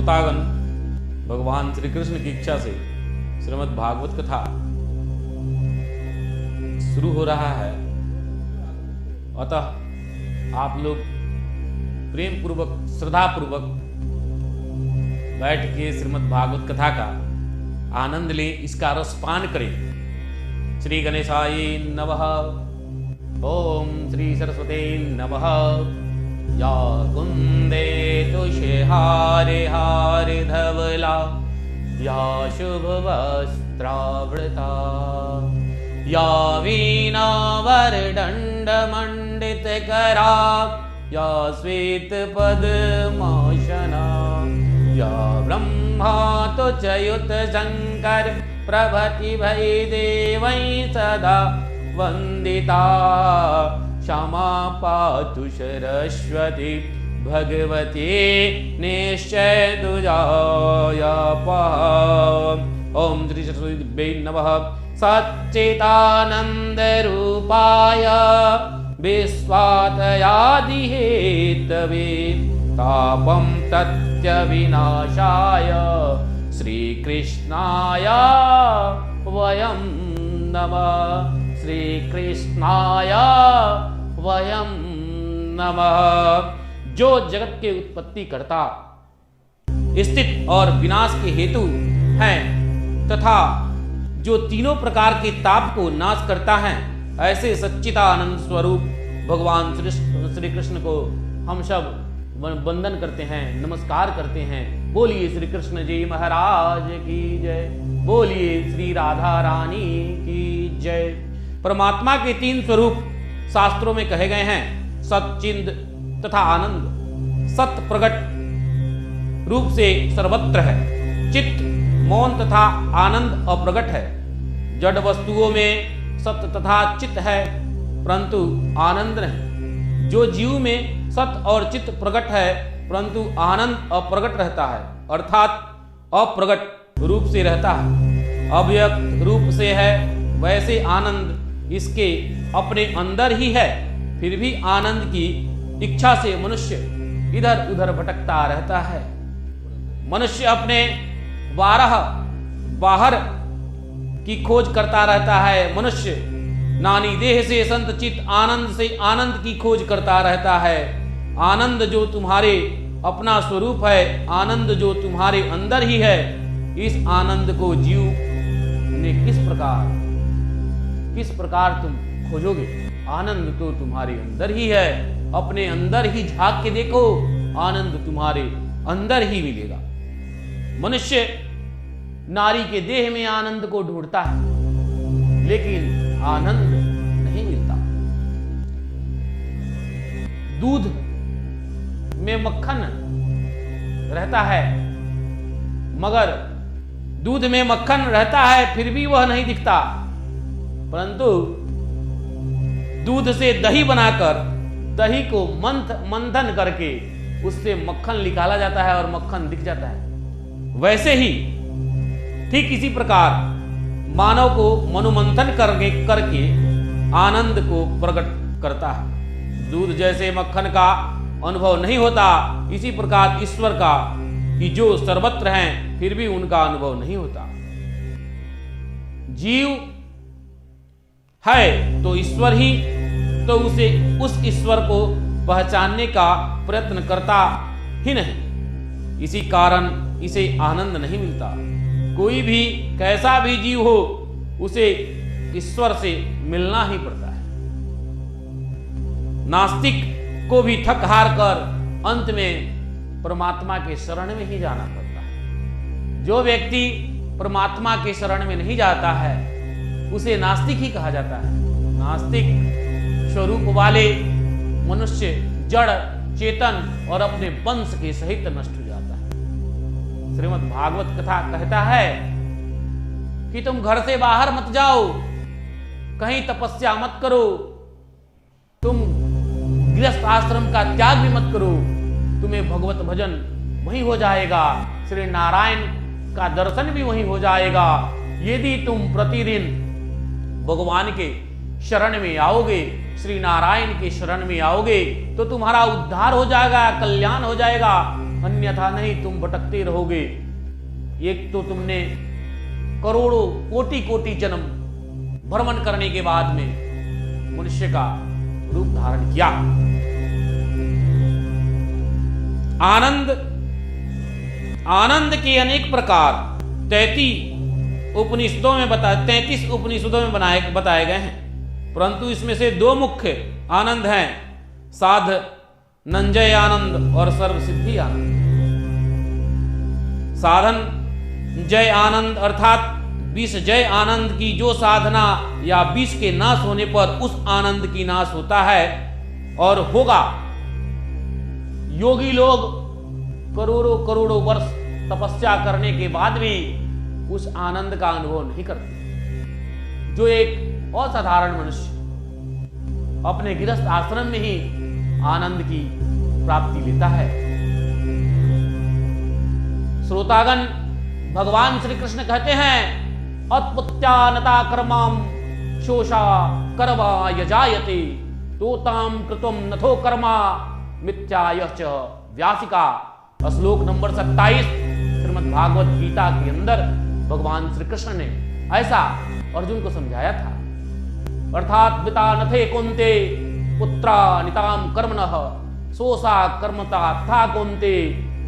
श्रोतागण, भगवान श्री कृष्ण की इच्छा से श्रीमद् भागवत कथा शुरू हो रहा है। अतः आप लोग प्रेम पूर्वक, श्रद्धा पूर्वक बैठ के श्रीमद् भागवत कथा का आनंद लें, इसका रसपान करें। श्री गणेशाय नमः। ओम श्री सरस्वती नमः। या कुंदे तुषहारे हारे धवला, या शुभ वस्त्रावृता, या वीणा वरदंड मंडित करा, या श्वेत पद्मासना, या ब्रह्मा तुच्युत शंकर प्रभृति भै देवै सदा वंदिता। क्षमा पातु सरस्वती भगवती निश्चय दुजाया। ओम श्री सरस्वती नमः। सच्चिदानंद रूपाय विश्वातयादि हेतवे, तापम तत्य विनाशाय श्री कृष्णाय वयं नमः। श्री कृष्णाय वयं नमः। जो जगत के उत्पत्ति करता, स्थित और विनाश के हेतु हैं तथा जो तीनों प्रकार के ताप को नाश करता है, ऐसे सच्चिदानंद स्वरूप भगवान श्री कृष्ण को हम सब वंदन करते हैं, नमस्कार करते हैं। बोलिए श्री कृष्ण जी महाराज की जय। बोलिए श्री राधा रानी की जय। परमात्मा के तीन स्वरूप शास्त्रों में कहे गए हैं, सच्चिद तथा आनंद। सत प्रकट रूप से सर्वत्र है, चित्त मौन तथा आनंद अप्रगट है। जड़ वस्तुओं में सत तथा चित्त है, परंतु आनंद नहीं। जो जीव में सत और चित्त प्रकट है, परंतु आनंद अप्रगट रहता है, अर्थात अप्रगट रूप से रहता है, अव्यक्त रूप से है। वैसे आनंद इसके अपने अंदर ही है, फिर भी आनंद की इच्छा से मनुष्य इधर उधर भटकता रहता है। मनुष्य अपने बाहर की खोज करता रहता है। मनुष्य नानी देह से संत चित आनंद से आनंद की खोज करता रहता है। आनंद जो तुम्हारे अपना स्वरूप है, आनंद जो तुम्हारे अंदर ही है, इस आनंद को जीव ने किस प्रकार तुम खोजोगे? आनंद तो तुम्हारे अंदर ही है, अपने अंदर ही झांक के देखो, आनंद तुम्हारे अंदर ही मिलेगा। मनुष्य नारी के देह में आनंद को ढूंढता है, लेकिन आनंद नहीं मिलता। दूध में मक्खन रहता है, मगर दूध में मक्खन रहता है फिर भी वह नहीं दिखता, परंतु दूध से दही बनाकर, दही को मंथन करके उससे मक्खन निकाला जाता है और मक्खन दिख जाता है। वैसे ही ठीक इसी प्रकार मानव को मनोमंथन करके आनंद को प्रकट करता है। दूध जैसे मक्खन का अनुभव नहीं होता, इसी प्रकार ईश्वर का, कि जो सर्वत्र हैं फिर भी उनका अनुभव नहीं होता। जीव है तो ईश्वर ही, तो उसे उस ईश्वर को पहचानने का प्रयत्न करता ही नहीं। इसी कारण इसे आनंद नहीं मिलता। कोई भी कैसा भी जीव हो, उसे ईश्वर से मिलना ही पड़ता है। नास्तिक को भी थक हार कर अंत में परमात्मा के शरण में ही जाना पड़ता है। जो व्यक्ति परमात्मा के शरण में नहीं जाता है, उसे नास्तिक ही कहा जाता है। नास्तिक स्वरूप वाले मनुष्य जड़ चेतन और अपने वंश के सहित नष्ट हो जाता है। श्रीमद् भागवत कथा कहता है कि तुम घर से बाहर मत जाओ, कहीं तपस्या मत करो, तुम गृहस्थ आश्रम का त्याग भी मत करो, तुम्हें भगवत भजन वहीं हो जाएगा, श्री नारायण का दर्शन भी वहीं हो जाएगा। यदि तुम प्रतिदिन भगवान के शरण में आओगे, श्री नारायण के शरण में आओगे, तो तुम्हारा उद्धार हो जाएगा, कल्याण हो जाएगा। अन्यथा नहीं तुम भटकते रहोगे। एक तो तुमने करोड़ों कोटि कोटि जन्म भ्रमण करने के बाद में मनुष्य का रूप धारण किया। आनंद के अनेक प्रकार 33 उपनिषदों में बताए गए हैं, परंतु इसमें से 2 मुख्य आनंद हैं, साधनंजय आनंद और सर्वसिद्धि आनंद। साधन जय आनंद अर्थात विष जय आनंद की जो साधना या विष के नाश होने पर उस आनंद की नाश होता है और होगा। योगी लोग करोड़ों करोड़ों वर्ष तपस्या करने के बाद भी उस आनंद का अनुभव नहीं करते। जो एक असाधारण मनुष्य अपने गृहस्थ आश्रम में ही आनंद की प्राप्ति लेता है। श्रोतागण, भगवान श्री कृष्ण कहते हैं, अत्पुत्यानता कर्माम शोषा कर्मा यजायते तोताम कृतम नथो कर्मा मिथ्यायश्च व्यासिका। श्लोक नंबर 27 श्रीमद् भागवत गीता के अंदर भगवान श्री कृष्ण ने ऐसा अर्जुन को समझाया था। अर्थात पिता नथे कुंते पुत्रा निताम कर्मणः सोसा कर्मता था कुंते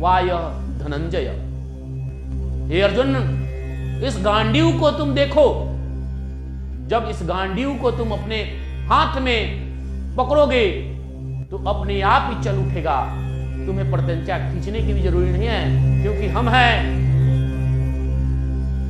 वाय धनंजय। हे अर्जुन, इस गांडीव को तुम देखो। जब इस गांडीव को तुम अपने हाथ में पकड़ोगे तो अपने आप ही चल उठेगा। तुम्हें प्रत्यंचा खींचने की भी जरूरी नहीं है, क्योंकि हम हैं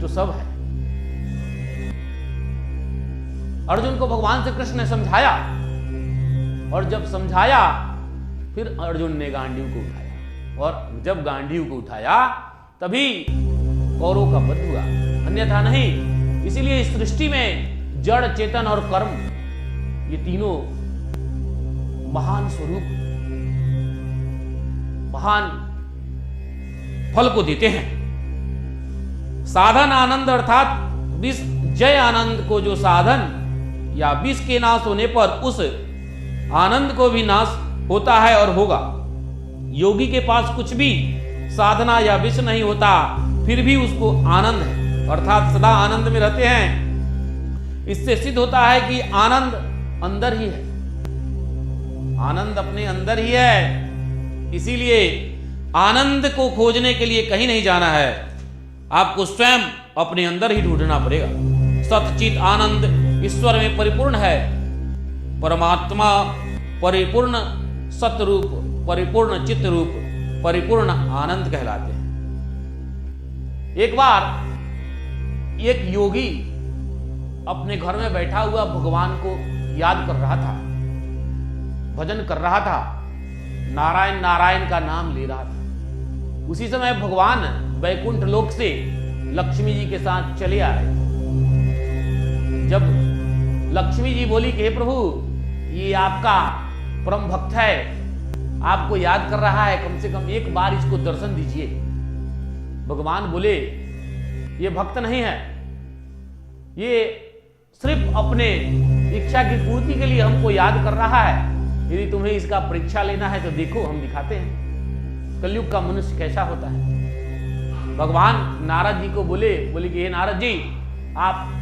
तो सब है। अर्जुन को भगवान श्री कृष्ण ने समझाया, और जब समझाया फिर अर्जुन ने गांडीव को उठाया, और जब गांडीव को उठाया तभी कौरवों का वध हुआ, अन्यथा नहीं। इसीलिए इस सृष्टि में जड़, चेतन और कर्म, ये तीनों महान स्वरूप, महान फल को देते हैं। साधन आनंद अर्थात विष जय आनंद को जो साधन या विष के नाश होने पर उस आनंद को भी नाश होता है और होगा। योगी के पास कुछ भी साधना या विष नहीं होता, फिर भी उसको आनंद है, अर्थात सदा आनंद में रहते हैं। इससे सिद्ध होता है कि आनंद अंदर ही है, आनंद अपने अंदर ही है। इसीलिए आनंद को खोजने के लिए कहीं नहीं जाना है, आपको स्वयं अपने अंदर ही ढूंढना पड़ेगा। सतचित आनंद ईश्वर में परिपूर्ण है। परमात्मा परिपूर्ण सतरूप, परिपूर्ण चित्त रूप, परिपूर्ण आनंद कहलाते हैं। एक बार एक योगी अपने घर में बैठा हुआ भगवान को याद कर रहा था, भजन कर रहा था, नारायण नारायण का नाम ले रहा था। उसी समय भगवान वैकुंठ लोक से लक्ष्मी जी के साथ चले आए। जब लक्ष्मी जी बोली कि हे प्रभु, ये आपका परम भक्त है, आपको याद कर रहा है, कम से कम एक बार इसको दर्शन दीजिए। भगवान बोले, ये भक्त नहीं है, ये सिर्फ अपने इच्छा की पूर्ति के लिए हमको याद कर रहा है। यदि तुम्हें इसका परीक्षा लेना है तो देखो, हम दिखाते हैं कलयुग का मनुष्य कैसा होता है। भगवान नारद जी को बोले कि हे नारद जी, आप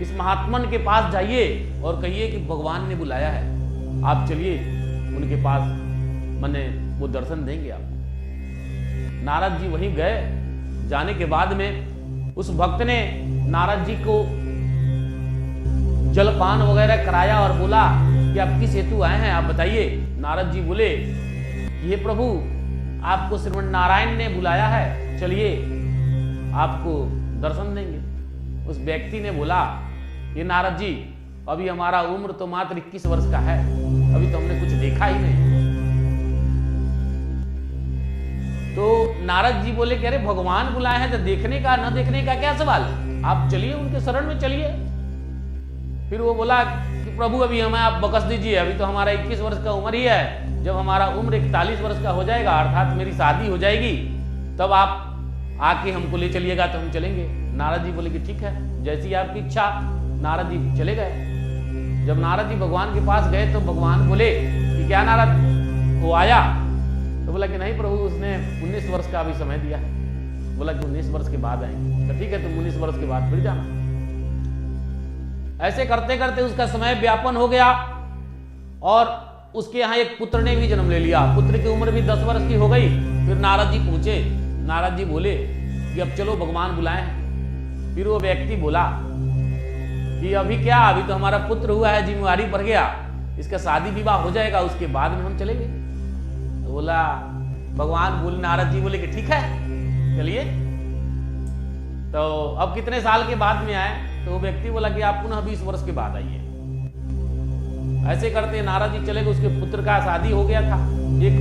इस महात्मन के पास जाइए और कहिए कि भगवान ने बुलाया है, आप चलिए उनके पास, मने वो दर्शन देंगे आपको। नारद जी वहीं गए। जाने के बाद में उस भक्त ने नारद जी को जलपान वगैरह कराया और बोला कि आप किस हेतु आए हैं, आप बताइए। नारद जी बोले, ये प्रभु, आपको श्रीमन नारायण ने बुलाया है, चलिए आपको दर्शन देंगे। उस व्यक्ति ने बोला, ये नारद जी, अभी हमारा उम्र तो मात्र 21 वर्ष का है, अभी तो हमने कुछ देखा ही नहीं। तो नारद जी बोले कि अरे भगवान बुलाए हैं तो देखने का न देखने का क्या सवाल है, आप चलिए उनके शरण में चलिए। फिर वो बोला कि प्रभु, अभी हमें आप बकस दीजिए, अभी तो हमारा 21 वर्ष का उम्र ही है। जब हमारा उम्र 41 वर्ष का हो जाएगा, अर्थात मेरी शादी हो जाएगी, तब आप आके हमको ले चलिएगा तो हम चलेंगे। नारद जी बोले कि ठीक है, जैसी आपकी इच्छा। नारद जी चले गए। जब नारद जी भगवान के पास गए तो भगवान बोले कि क्या नारद? वो आया तो तो बोला कि नहीं प्रभु, उसने 19 वर्ष का अभी समय दिया है। बोला कि 19 वर्ष के बाद आएंगे। तो ठीक है, तुम 19 वर्ष के बाद फिर जाना। ऐसे करते करते उसका समय व्यापन हो गया और उसके यहाँ एक पुत्र ने भी जन्म ले लिया। पुत्र की उम्र भी 10 वर्ष की हो गई। फिर नारद जी पूछे, नारद जी बोले कि अब चलो भगवान बुलाए हैं। फिर वो व्यक्ति बोला कि अभी क्या, अभी तो हमारा पुत्र हुआ है, जिम्मेवारी बढ़ गया, इसका शादी विवाह हो जाएगा, उसके बाद में हम चलेंगे। तो बोला भगवान बोले, नारद जी बोले कि ठीक है चलिए। तो अब कितने साल के बाद में आए? तो वो व्यक्ति बोला कि आप पुनः 20 वर्ष के बाद आइए। ऐसे करते नारद जी चले गए। उसके पुत्र का शादी हो गया था, एक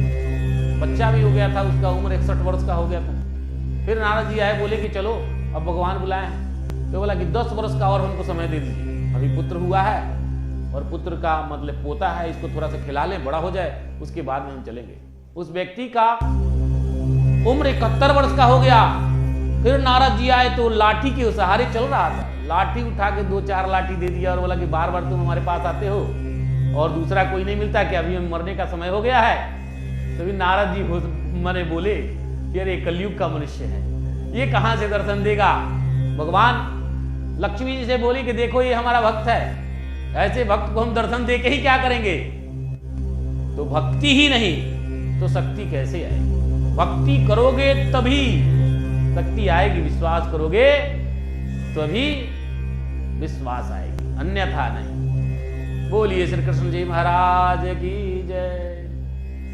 बच्चा भी हो गया था, उसका उम्र 61 वर्ष का हो गया था। फिर नारद जी आए, बोले कि चलो अब भगवान बुलाए हैं। तो बोला कि 10 वर्ष का और हमको समय दे दीजिए, अभी पुत्र हुआ है और पुत्र का मतलब पोता है, इसको थोड़ा सा खिला लें, बड़ा हो जाए, उसके बाद में हम चलेंगे। उस व्यक्ति का उम्र 71 वर्ष का हो गया। फिर नारद जी आए तो लाठी के सहारे चल रहा था, लाठी उठा के 2-4 लाठी दे दिया और बोला कि बार बार तुम हमारे पास आते हो और दूसरा कोई नहीं मिलता कि अभी मरने का समय हो गया है। तो भी नारद जी मरे बोले कि अरे कलयुग का मनुष्य है, ये कहां से दर्शन देगा। भगवान लक्ष्मी जी से बोली कि देखो ये हमारा भक्त है, ऐसे भक्त को हम दर्शन दे के ही क्या करेंगे। तो भक्ति ही नहीं तो शक्ति कैसे आएगी? भक्ति करोगे तभी शक्ति आएगी, विश्वास करोगे तभी विश्वास आएगी, अन्यथा नहीं। बोलिए श्री कृष्ण जी महाराज की जय।